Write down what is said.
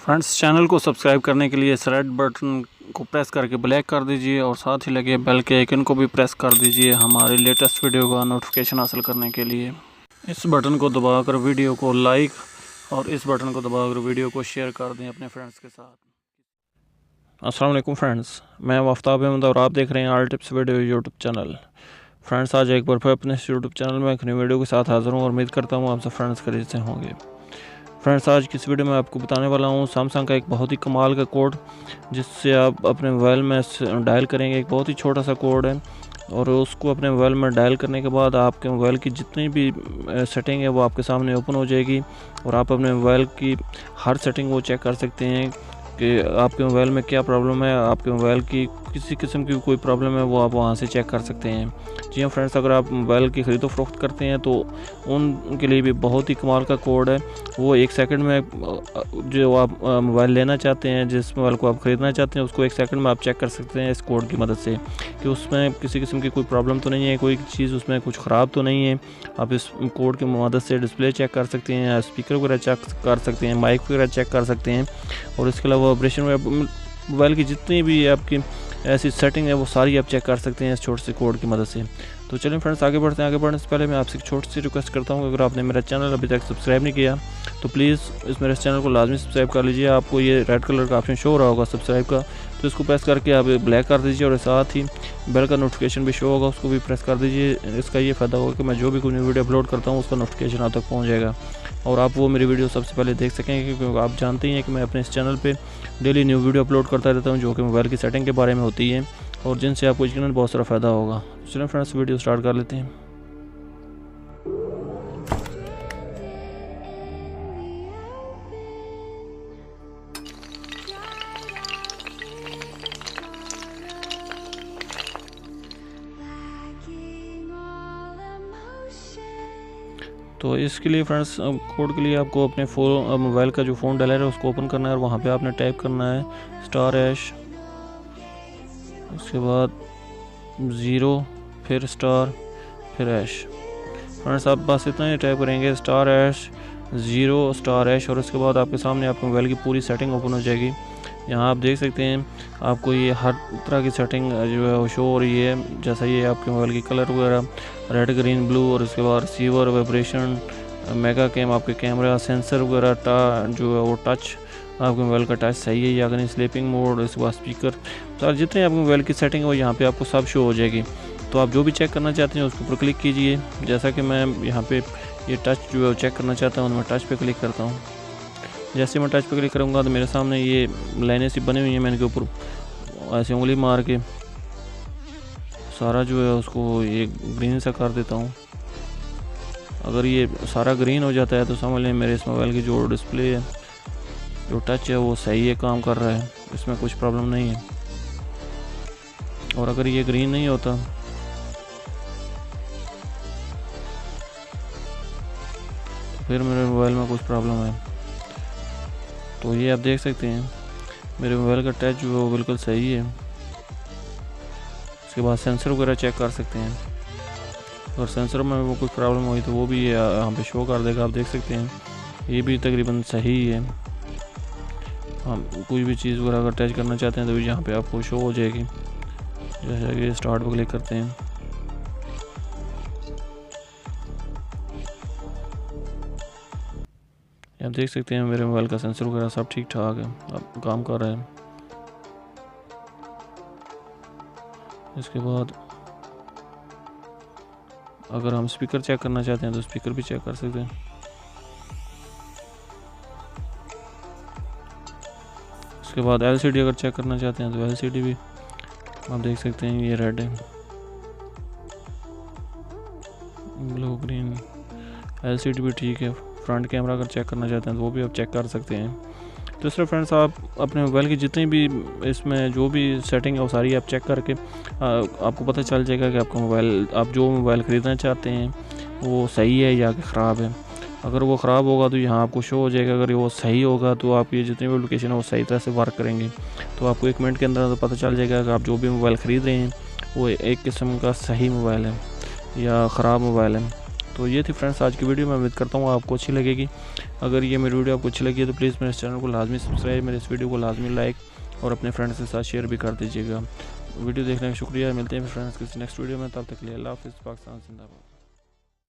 Friends, channel को subscribe करने के लिए इस रेड बटन को प्रेस करके ब्लैक कर दीजिए और साथ ही लगे बेल के आइकन को भी प्रेस कर दीजिए हमारे लेटेस्ट वीडियो का नोटिफिकेशन हासिल करने के लिए। इस बटन को दबाकर वीडियो को लाइक और इस बटन को दबाकर वीडियो को शेयर कर दें अपने फ्रेंड्स के साथ। अस्सलाम वालेकुम फ्रेंड्स, मैं आफ्ताब अहमद और आप देख रहे हैं all tips video YouTube channel. Friends, आज एक बार फिर अपने यूट्यूब चैनल में एक नई वीडियो के साथ हाजिर हूँ और उम्मीद करता हूँ आप सब फ्रेंड्स खरीद से होंगे। फ्रेंड्स, आज की इस वीडियो में आपको बताने वाला हूँ सैमसंग का एक बहुत ही कमाल का कोड, जिससे आप अपने मोबाइल में डायल करेंगे। एक बहुत ही छोटा सा कोड है और उसको अपने मोबाइल में डायल करने के बाद आपके मोबाइल की जितनी भी सेटिंग है वो आपके सामने ओपन हो जाएगी और आप अपने मोबाइल की हर सेटिंग वो चेक कर सकते हैं कि आपके मोबाइल में क्या प्रॉब्लम है। आपके मोबाइल की किसी किस्म की कोई प्रॉब्लम है वो आप वहां से चेक कर सकते हैं। जी हाँ फ्रेंड्स, अगर आप मोबाइल की ख़रीदो फरोख्त करते हैं तो उनके लिए भी बहुत ही कमाल का कोड है। वो 1 सेकंड में जो आप मोबाइल लेना चाहते हैं, जिस मोबाइल को आप ख़रीदना चाहते हैं, उसको 1 सेकंड में आप चेक कर सकते हैं इस कोड की मदद से कि उसमें किसी किस्म की कोई प्रॉब्लम तो नहीं है, कोई चीज़ उसमें कुछ ख़राब तो नहीं है। आप इस कोड की मदद से डिस्प्ले चेक कर सकते हैं, स्पीकर वगैरह चेक कर सकते हैं, माइक वगैरह चेक कर सकते हैं और इसके अलावा ऑपरेशन मोबाइल की जितनी भी आपकी ऐसी सेटिंग है वो सारी आप चेक कर सकते हैं इस छोटे से कोड की मदद से। तो चलिए फ्रेंड्स, आगे बढ़ते हैं। आगे बढ़ने से पहले मैं आपसे एक छोटी सी रिक्वेस्ट करता हूँ, अगर आपने मेरा चैनल अभी तक सब्सक्राइब नहीं किया तो प्लीज़ मेरे चैनल को लाजमी सब्सक्राइब कर लीजिए। आपको ये रेड कलर का ऑप्शन शो हो रहा होगा सब्सक्राइब का, तो इसको प्रेस करके आप ब्लैक कर दीजिए और साथ ही बेल का नोटिफिकेशन भी शो होगा, उसको भी प्रेस कर दीजिए। इसका ये फ़ायदा होगा कि मैं जो भी कोई न्यू वीडियो अपलोड करता हूँ उसका नोटिफिकेशन आप तक पहुँच जाएगा और आप वो मेरी वीडियो सबसे पहले देख सकेंगे, क्योंकि आप जानते ही हैं कि मैं अपने इस चैनल पे डेली न्यू वीडियो अपलोड करता रहता हूँ जो कि मोबाइल की सेटिंग के बारे में होती है और जिनसे आपको यकीनन बहुत सारा फ़ायदा होगा। चलिए फ्रेंड्स, वीडियो स्टार्ट कर लेते हैं। तो इसके लिए फ्रेंड्स, कोड के लिए आपको अपने मोबाइल का जो फ़ोन डाला है उसको ओपन करना है और वहाँ पे आपने टाइप करना है *#, उसके बाद 0 फिर स्टार फिर # फ्रेंड्स, आप बस इतना ही टाइप करेंगे *#0 और उसके बाद आपके सामने आपके मोबाइल की पूरी सेटिंग ओपन हो जाएगी। यहाँ आप देख सकते हैं आपको ये हर तरह की सेटिंग जो है वो शो हो रही है, जैसा ये आपके मोबाइल की कलर वगैरह रेड ग्रीन ब्लू और उसके बाद रिसीवर वाइब्रेशन मेगा कैम, आपके कैमरा सेंसर वगैरह जो है वो टच, आपके मोबाइल का टच सही है या नहीं, स्लीपिंग मोड, इसके बाद स्पीकर, सारे जितने आपके मोबाइल की सेटिंग है वो यहाँ पे आपको सब शो हो जाएगी। तो आप जो भी चेक करना चाहते हैं उसके ऊपर क्लिक कीजिए। जैसा कि मैं यहाँ पे ये टच जो है चेक करना चाहता हूँ, मैं टच पे क्लिक करता हूँ। जैसे मैं टच पे क्लिक करूँगा तो मेरे सामने ये लाइनें सी बनी हुई हैं, मैं इनके ऊपर ऐसे उंगली मार के सारा जो है उसको ये ग्रीन सा कर देता हूँ। अगर ये सारा ग्रीन हो जाता है तो समझ लें मेरे इस मोबाइल की जो डिस्प्ले है, जो टच है वो सही है, काम कर रहा है, इसमें कुछ प्रॉब्लम नहीं है। और अगर ये ग्रीन नहीं होता तो फिर मेरे मोबाइल में कुछ प्रॉब्लम है। तो ये आप देख सकते हैं मेरे मोबाइल का टच जो है वो बिल्कुल सही है। उसके बाद सेंसर वगैरह चेक कर सकते हैं, अगर सेंसर में वो कुछ प्रॉब्लम हुई तो वो भी यहाँ पे शो कर देगा। आप देख सकते हैं ये भी तकरीबन सही है। हम कोई भी चीज़ वगैरह अगर टच करना चाहते हैं तो यहाँ पे आपको शो हो जाएगी। जैसे कि स्टार्ट पर क्लिक करते हैं, आप देख सकते हैं मेरे मोबाइल का सेंसर वगैरह सब ठीक ठाक है, अब काम कर रहा है। इसके बाद अगर हम स्पीकर चेक करना चाहते हैं तो स्पीकर भी चेक कर सकते हैं। उसके बाद LCD अगर चेक करना चाहते हैं तो LCD भी आप देख सकते हैं ये रेड है, ब्लू ग्रीन, LCD भी ठीक है। फ्रंट कैमरा अगर चेक करना चाहते हैं तो वो भी आप चेक कर सकते हैं। तो इस तरह फ्रेंड्स, आप अपने मोबाइल की जितनी भी इसमें जो भी सेटिंग है वो सारी आप चेक करके आपको पता चल जाएगा कि आपका मोबाइल, आप जो मोबाइल ख़रीदना चाहते हैं वो सही है या कि ख़राब है। अगर वो ख़राब होगा तो यहाँ आपको शो हो जाएगा, अगर वो सही होगा तो आपकी जितनी भी एप्लीकेशन है वो सही तरह से वर्क करेंगे। तो आपको 1 मिनट के अंदर तो पता चल जाएगा कि आप जो भी मोबाइल ख़रीद रहे हैं वो एक किस्म का सही मोबाइल है या ख़राब मोबाइल है। तो ये थी फ्रेंड्स आज की वीडियो। मैं उम्मीद करता हूँ आपको अच्छी लगेगी। अगर ये मेरी वीडियो आपको अच्छी लगी है तो प्लीज़ मेरे चैनल को लाजमी सब्सक्राइब, मेरे इस वीडियो को लाजमी लाइक और अपने फ्रेंड्स के साथ शेयर भी कर दीजिएगा। वीडियो देखने का शुक्रिया। मिलते हैं फ्रेंड्स किसी नेक्स्ट वीडियो में, तब तक के लिए अल्लाह हाफ़िज़। पाकिस्तान जिंदाबाद।